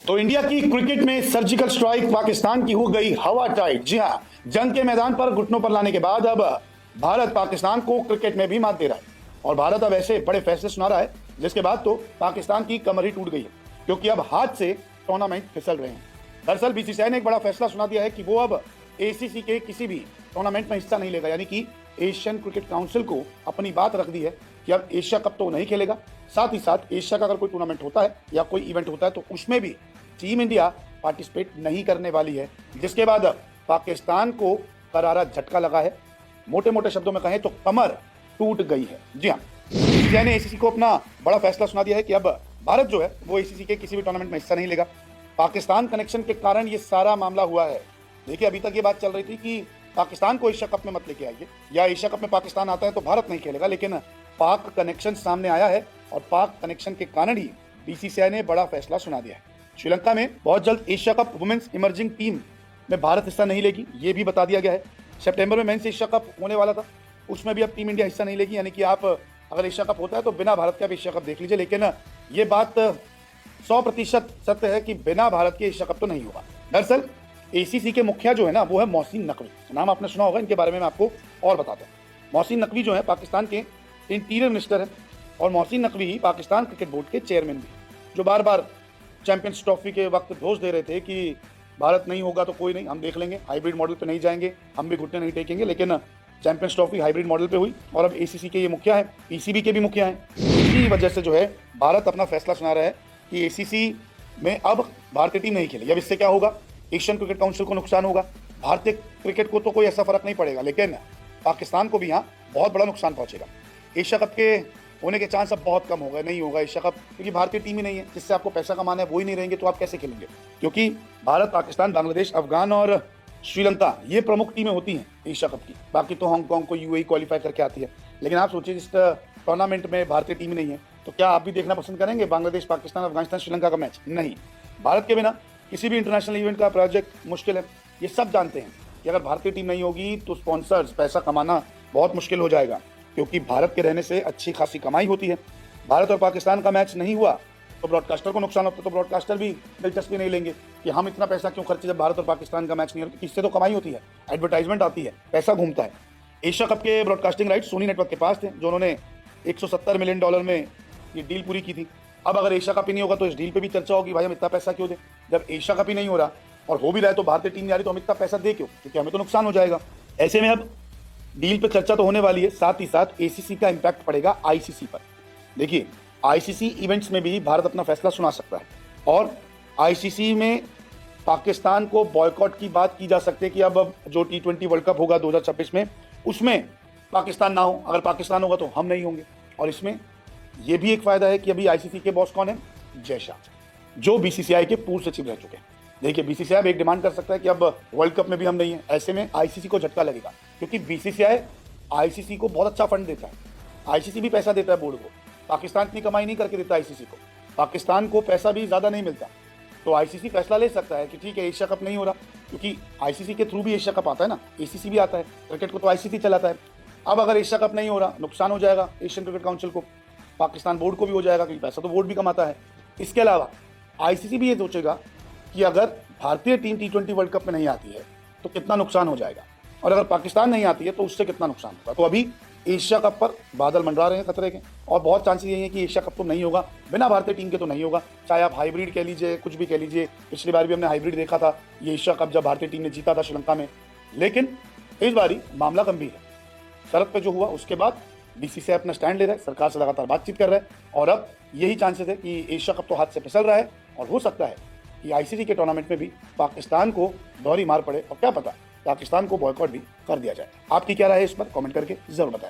तो इंडिया की क्रिकेट में सर्जिकल स्ट्राइक पाकिस्तान की हो गई हवा टाइट। जी हां, जंग के मैदान पर घुटनों पर लाने के बाद अब भारत पाकिस्तान को क्रिकेट में भी मात दे रहा है और भारत अब ऐसे बड़े फैसले सुना रहा है जिसके बाद तो पाकिस्तान की कमर ही टूट गई है, क्योंकि अब हाथ से टूर्नामेंट फिसल रहे हैं। दरअसल बीसीसीआई ने एक बड़ा फैसला सुना दिया है कि वो अब एसीसी के किसी भी टूर्नामेंट में हिस्सा नहीं लेगा, यानी कि एशियन क्रिकेट काउंसिल को अपनी बात रख दी है कि अब एशिया कप तो नहीं खेलेगा, साथ ही साथ एशिया का अगर कोई टूर्नामेंट होता है या कोई इवेंट होता है तो उसमें भी टीम इंडिया पार्टिसिपेट नहीं करने वाली है, जिसके बाद पाकिस्तान को करारा झटका लगा है। मोटे मोटे शब्दों में कहें तो कमर टूट गई है। जी हाँ, बीसीसीआई ने एसीसी को अपना बड़ा फैसला सुना दिया है कि अब भारत जो है वो एसीसी के किसी भी टूर्नामेंट में हिस्सा नहीं लेगा। पाकिस्तान कनेक्शन के कारण ये सारा मामला हुआ है। देखिए, अभी तक ये बात चल रही थी कि पाकिस्तान को एशिया कप में मत लेके आइए, या एशिया कप में पाकिस्तान आता है तो भारत नहीं खेलेगा, लेकिन पाक कनेक्शन सामने आया है और पाक कनेक्शन के कारण ही बीसीसीआई ने बड़ा फैसला सुना दिया है। श्रीलंका में बहुत जल्द Asia cup women's emerging team में भारत हिस्सा नहीं लेगी, ये भी बता दिया गया है। सितंबर में मेंस एशिया कप होने वाला था, उसमें भी अब टीम इंडिया हिस्सा नहीं लेगी, यानी कि आप अगर एशिया कप होता है तो बिना भारत के आप एशिया कप देख लीजिए। लेकिन ये बात 100% सत्य है कि बिना भारत के एशिया कप तो नहीं होगा। दरअसल एसीसी के मुखिया जो है ना, वो है मोहसिन नकवी। नाम आपने सुना होगा, इनके बारे में मैं आपको और बताता हूँ। मोहसिन नकवी जो है पाकिस्तान के इंटीरियर मिनिस्टर है और मोहसिन नकवी ही पाकिस्तान क्रिकेट बोर्ड के चेयरमैन भी, जो बार बार चैंपियंस ट्रॉफी के वक्त दोष दे रहे थे कि भारत नहीं होगा तो कोई नहीं, हम देख लेंगे, हाइब्रिड मॉडल पे नहीं जाएंगे, हम भी घुटने नहीं टेकेंगे। लेकिन चैंपियंस ट्रॉफी हाइब्रिड मॉडल पे हुई और अब एसीसी के ये मुखिया है, पीसीबी के भी मुखिया हैं। इसी वजह से जो है भारत अपना फैसला सुना रहा है कि एसीसी में अब भारतीय टीम नहीं खेलेगी। अब इससे क्या होगा, एशियन क्रिकेट काउंसिल को नुकसान होगा, भारतीय क्रिकेट को तो कोई ऐसा फर्क नहीं पड़ेगा, लेकिन पाकिस्तान को भी यहाँ बहुत बड़ा नुकसान पहुंचेगा। एशिया कप के होने के चांस अब बहुत कम हो गए, नहीं होगा एशिया कप, क्योंकि भारतीय टीम ही नहीं है जिससे आपको पैसा कमाना है, वो ही नहीं रहेंगे तो आप कैसे खेलेंगे। क्योंकि भारत, पाकिस्तान, बांग्लादेश, अफगान और श्रीलंका ये प्रमुख टीमें होती हैं एशिया कप की। बाकी तो हांगकांग को यूएई क्वालिफाई करके आती है। लेकिन आप सोचिए, जिस टूर्नामेंट में भारतीय टीम नहीं है तो क्या आप भी देखना पसंद करेंगे बांग्लादेश, पाकिस्तान, अफगानिस्तान, श्रीलंका का मैच? नहीं। भारत के बिना किसी भी इंटरनेशनल इवेंट का प्रोजेक्ट मुश्किल है। ये सब जानते हैं कि अगर भारतीय टीम नहीं होगी तो स्पॉन्सर्स, पैसा कमाना बहुत मुश्किल हो जाएगा, क्योंकि भारत के रहने से अच्छी खासी कमाई होती है। भारत और पाकिस्तान का मैच नहीं हुआ तो ब्रॉडकास्टर को नुकसान होता है, तो ब्रॉडकास्टर भी दिलचस्पी नहीं लेंगे कि हम इतना पैसा क्यों खर्चे जब भारत और पाकिस्तान का मैच नहीं हो। इससे तो कमाई होती है, एडवर्टाइजमेंट आती है, पैसा घूमता है। एशिया कप के ब्रॉडकास्टिंग राइट सोनी नेटवर्क के पास थे, जो उन्होंने $170 मिलियन में ये डील पूरी की थी। अब अगर एशिया कप ही नहीं होगा तो इस डील पे भी चर्चा होगी, भाई हम इतना पैसा क्यों दें, जब एशिया कप ही नहीं हो रहा और हो भी रहा है तो भारतीय टीम नहीं आ रही तो हम इतना पैसा दे क्यों, क्योंकि हमें तो नुकसान हो जाएगा। ऐसे में अब डील पे चर्चा तो होने वाली है, साथ ही साथ एसीसी का इंपैक्ट पड़ेगा आईसीसी पर। देखिए, आईसीसी इवेंट्स में भी भारत अपना फैसला सुना सकता है और आईसीसी में पाकिस्तान को बॉयकॉट की बात की जा सकती है कि अब जो T20 वर्ल्ड कप होगा 2026 में, उसमें पाकिस्तान ना हो। अगर पाकिस्तान होगा तो हम नहीं होंगे। और इसमें यह भी एक फायदा है कि अभी आईसीसी के बॉस कौन है? जय शाह, जो बीसीसीआई के पूर्व सचिव रह चुके हैं। देखिए, बीसीसीआई एक डिमांड कर सकता है कि अब वर्ल्ड कप में भी हम नहीं है। ऐसे में आईसीसी को झटका लगेगा, क्योंकि बीसीसीआई आईसीसी को बहुत अच्छा फंड देता है, आईसीसी भी पैसा देता है बोर्ड को। पाकिस्तान इतनी कमाई नहीं करके देता आईसीसी को, पाकिस्तान को पैसा भी ज़्यादा नहीं मिलता। तो आईसीसी फैसला ले सकता है कि ठीक है, एशिया कप नहीं हो रहा, क्योंकि आईसीसी के थ्रू भी एशिया कप आता है ना, एसीसी भी आता है, क्रिकेट को तो आईसीसी चलाता है। अब अगर एशिया कप नहीं हो रहा, नुकसान हो जाएगा एशियन क्रिकेट काउंसिल को, पाकिस्तान बोर्ड को भी हो जाएगा, क्योंकि पैसा तो बोर्ड भी कमाता है। इसके अलावा आईसीसी भी ये सोचेगा कि अगर भारतीय टीम T20 वर्ल्ड कप में नहीं आती है तो कितना नुकसान हो जाएगा, और अगर पाकिस्तान नहीं आती है तो उससे कितना नुकसान होगा। तो अभी एशिया कप पर बादल मंडरा रहे हैं खतरे के, और बहुत चांसेस यही है कि एशिया कप तो नहीं होगा, बिना भारतीय टीम के तो नहीं होगा। चाहे आप हाइब्रिड कह लीजिए, कुछ भी कह लीजिए। पिछली बार भी हमने हाइब्रिड देखा था ये एशिया कप, जब भारतीय टीम ने जीता था श्रीलंका में। लेकिन इस बारी मामला गंभीर है। शरत पे जो हुआ उसके बाद बीसीसीआई अपना स्टैंड ले रहा है, सरकार से लगातार बातचीत कर रहा है, और अब यही चांसेस है कि एशिया कप तो हाथ से फिसल रहा है और हो सकता है कि आईसीसी के टूर्नामेंट में भी पाकिस्तान को दोहरी मार पड़े, और क्या पता पाकिस्तान को बॉयकॉट भी कर दिया जाए। आपकी क्या राय है इस पर? कमेंट करके जरूर बताएं।